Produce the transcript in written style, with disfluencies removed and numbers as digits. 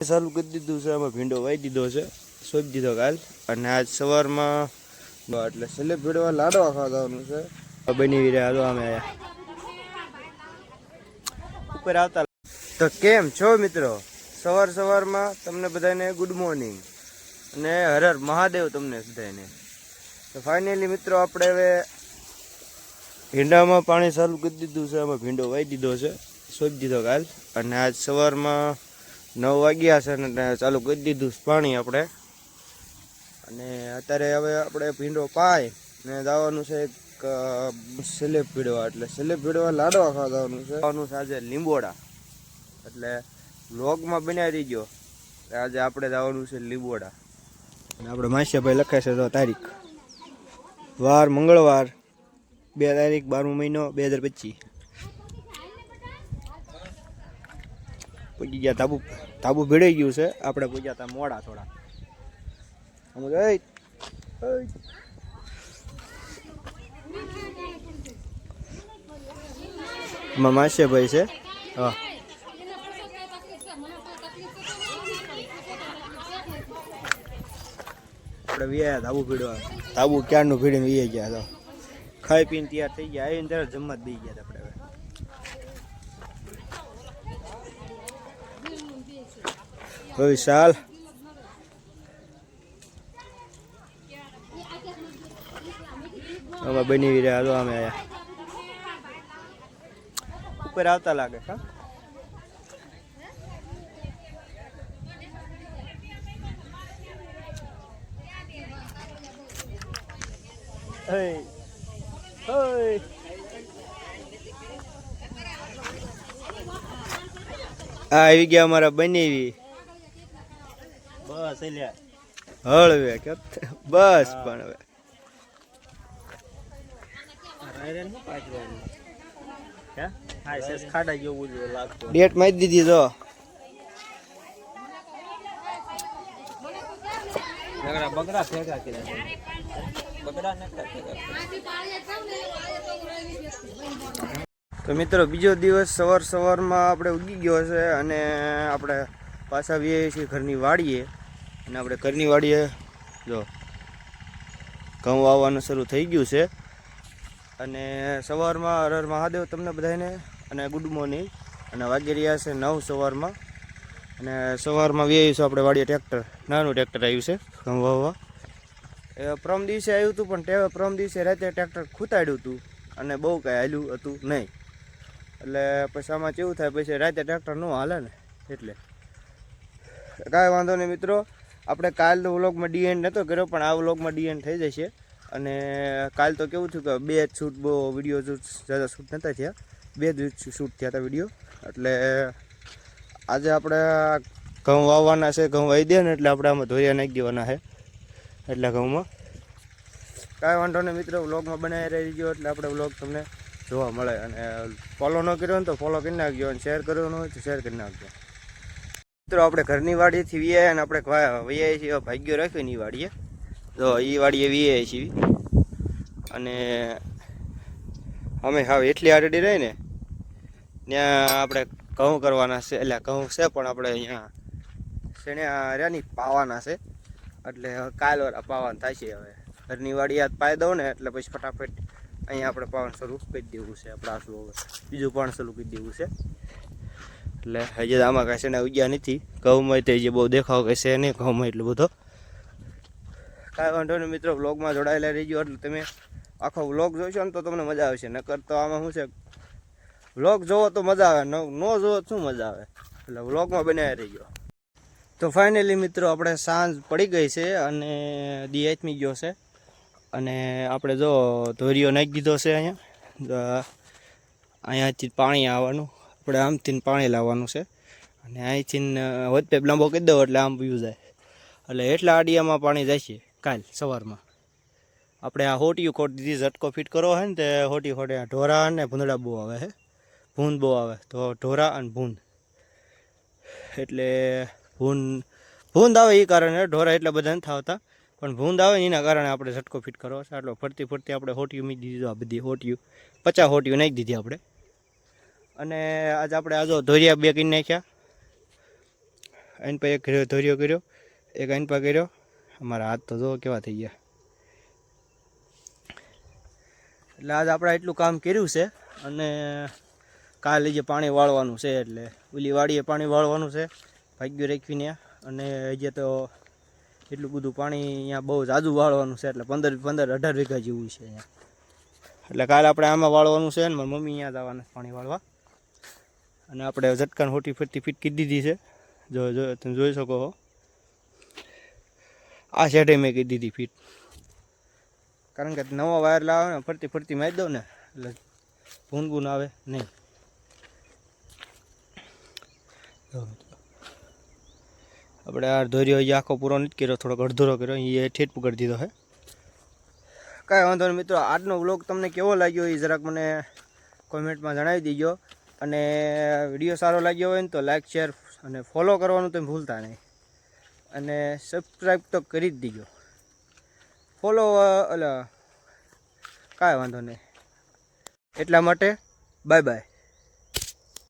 ચાલુ કરી દીધું છે, અમે ભીંડો વાઈ દીધો છે, સોંપી દીધો કાલ. અને આજ સવારમાં એટલે છેલ્લે ભીડવા લાડવા ખાવાનું છે. બની રહ્યા હાલો અમે આયા ઉપર આવતા. તો કેમ છો મિત્રો? સવારમાં તમને બધાને ગુડ મોર્નિંગ અને હર હર મહાદેવ તમને બધાને. તો ફાઇનલી મિત્રો આપણે હવે ભીંડામાં પાણી ચાલુ કરી દીધું છે, અમે ભીંડો વાઈ દીધો છે, સોંપી દીધો કાલ. અને આજ સવારમાં 9 વાગ્યા છે ને ચાલુ કરી દીધું પાણી આપણે. અને અત્યારે હવે આપણે ભીંડો પાય ને જવાનું છે એક સેલેબ ભીડવા, એટલે સેલેબ ભીડવા લાડવા ખાવાનું છે. આજે લીંબોડા, એટલે વ્લોગમાં બનાવી દીધો. આજે આપણે જવાનું છે લીંબોડા. અને આપણે માસિયાભાઈ લખે છે તો તારીખ, વાર મંગળવાર 2 તારીખ 12મો મહિનો 2025. પૂજી ગયા તાબુ ભીડાઈ ગયું છે. આપણે પૂજ્યા હતા મોડા થોડા. માસિયાભાઈ છે. હા, આપણે વ્યા તાબુ ભીડવા. તાબુ ક્યારનું ભીડીને વી ગયા તો ખાઈ પીને તૈયાર થઈ ગયા. આવીને તરત જમવા જ દઈ ગયા આપણે. હવે સાલ અમે બની રહ્યા હાલો અમે આયા ઉપર આવતા લાગે. હા, આવી ગયા અમારા બનેવી. બસ હળવે કે બસ. પણ હવે ડેટ મારી દીધી તો બગડા ફેંકા તો મિત્રો બીજો દિવસ સવારમાં આપણે ઉગી ગયો છે. અને આપણે પાછા આવીએ છીએ ઘરની વાડીએ. અને આપણે ઘરની વાડીએ જો ઘઉં વાવવાનું શરૂ થઈ ગયું છે. અને સવારમાં હર હર મહાદેવ તમને બધાને અને ગુડ મોર્નિંગ. અને વાગી રહ્યા છે 9 સવારમાં. અને સવારમાં વેવીશું આપણે વાડીએ ટ્રેક્ટર, નાનું ટ્રેક્ટર આવ્યું છે ઘઉં વાવવા. પ્રમ દિવસે આવ્યું હતું, પણ પ્રમ દિવસે રાતે ટ્રેક્ટર ખૂતાડ્યું હતું અને બહુ કાંઈ હાલ્યું હતું નહીં. એટલે પછી આમાં કેવું થાય, પછી રાતે ટ્રેક્ટર ન હાલે ને, એટલે કાંઈ વાંધો નહીં મિત્રો. આપણે કાલનો વ્લોગમાં ડીએન્ડ નહોતો કર્યો, પણ આ વ્લોગમાં ડીએન્ડ થઈ જશે. અને કાલ તો કેવું થયું કે 2 જ શૂટ, બહુ વિડીયો જ્યાદા શૂટ નહોતા થયા, 2 જ શૂટ થયા હતા વિડીયો. એટલે આજે આપણે ઘઉં વાવવાના છે. ઘઉં વાવી દે ને એટલે આપણે આમાં ધોરિયા નાખી દેવાના છે. એટલે ઘઉંમાં કાંઈ વાંધો નહીં મિત્રો, વ્લોગમાં બનાવી રહી ગયો એટલે આપણે વ્લોગ તમને જોવા મળે. અને ફોલો ન કર્યો ને તો ફોલો કરી નાખજો, અને શેર કરવાનો હોય તો શેર કરી નાખજો મિત્રો. આપણે ઘરની વાડીએથી વીઆઈએ અને આપણે વીઆઈએ છીએ ભાગ્યો રાખ્યો ને એ વાડીએ. તો એ વાડીએ વીઆઈએ છીએ. અને અમે હાવ એટલી આરડી રહી ને ત્યાં આપણે ઘઉં કરવાના છે. એટલે ઘઉં છે પણ આપણે અહીંયા શેણ્યા રહ્યા પાવાના છે. એટલે કાલવાળા પાવાના થાય છે. હવે ઘરની વાડી યાદ પાઈ દઉં ને એટલે પછી ફટાફટ અહીંયા આપણે પાવાનું શરૂ કરી દેવું છે. આપણે આટલું હવે બીજું પણ શરૂ કરી દેવું છે. એટલે હજી આમાં કાંઈ શેણા ઉગ્યા નથી. ઘઉંમાં તો જે બહુ દેખાવ કે છે નહીં ઘઉંમાં એટલું બધો. કાંઈ વાંધો નહીં મિત્રો, વ્લોગમાં જોડાયેલા રહીજો. એટલે તમે આખો વ્લોગ જોઈશો ને તો તમને મજા આવશે. નકર તો આમાં શું છે, વ્લોગ જોવો તો મજા આવે, ન જોવો શું મજા આવે. એટલે વ્લોગમાં બનાવી રહીજો. તો ફાઇનલી મિત્રો આપણે સાંજ પડી ગઈ છે અને દી આથમી ગયો છે. અને આપણે જો ધોરીઓ નાખી દીધો છે. અહીંયાથી પાણી આવવાનું, આપણે આમથી પાણી લાવવાનું છે. અને અહીંથી વધપેપ લાંબો કરી દો એટલે આમ પીવું જાય. એટલે એટલા આડિયામાં પાણી જાય છે. કાલ સવારમાં આપણે આ હોટીયું ખોટ દીધી, ઝટકો ફિટ કરવો હોય ને તે હોટી ખોટે ઢોરા અને ભૂંદડા બહુ આવે છે, ભૂંદ બહુ આવે. તો ઢોરા અને ભૂંદ, એટલે ભૂંદ આવે એ કારણે, ઢોરા એટલે બધા નથી આવતા, પણ ભૂંદ આવે એના કારણે આપણે ઝટકો ફિટ કરવો છે. આટલો ફરતી ફરતી આપણે હોટીયું મીકી દીધું. આ બધી હોટીયું 50 હોટીયું નાખી દીધી આપણે. અને આજે આપણે આજો ધોરિયા 2 કરી નાખ્યા. આઈન પા એક ધોર્યો કર્યો, એક આઈન પા કર્યો. અમારા હાથ તો જો કેવા થઈ ગયા. એટલે આજ આપણે એટલું કામ કર્યું છે અને કાલે જે પાણી વાળવાનું છે એટલે ઓલી વાડીએ પાણી વાળવાનું છે ભાગ્ય રાખીને. અને હજી તો એટલું બધું પાણી અહીંયા બહુ જાજુ વાળવાનું છે એટલે 15-18 વીઘા જેવું છે અહીંયા. એટલે કાલે આપણે આમાં વાળવાનું છે ને મારી મમ્મી અહીંયા જવાના પાણી વાળવા. અને આપણે ઝટકાને હોટી ફરતી ફીટ કરી દીધી છે. જો તમે જોઈ શકો છો આ શેઢે મેં કરી દીધી ફીટ, કારણ કે નવા વાયર લાવે ને ફરતી ફરતી મારી દઉં ને એટલે ભૂન આવે નહીં. આપણે આ ધોર્યો એ આખો પૂરો નથી કર્યો, થોડોક અડધોરો કર્યો, એ ઠેઠ પકડી દીધો છે. કાંઈ વાંધો નહીં મિત્રો, આજનો વ્લોગ તમને કેવો લાગ્યો એ જરાક મને કોમેન્ટમાં જણાવી દીજો. અને વિડીયો સારો લાગ્યો હોય ને તો લાઇક શેર અને ફોલો કરવાનું તમે ભૂલતા નહીં. અને સબસ્ક્રાઈબ તો કરી જ દીજો. ફોલો કાંઈ વાંધો નહીં. એટલા માટે બાય બાય.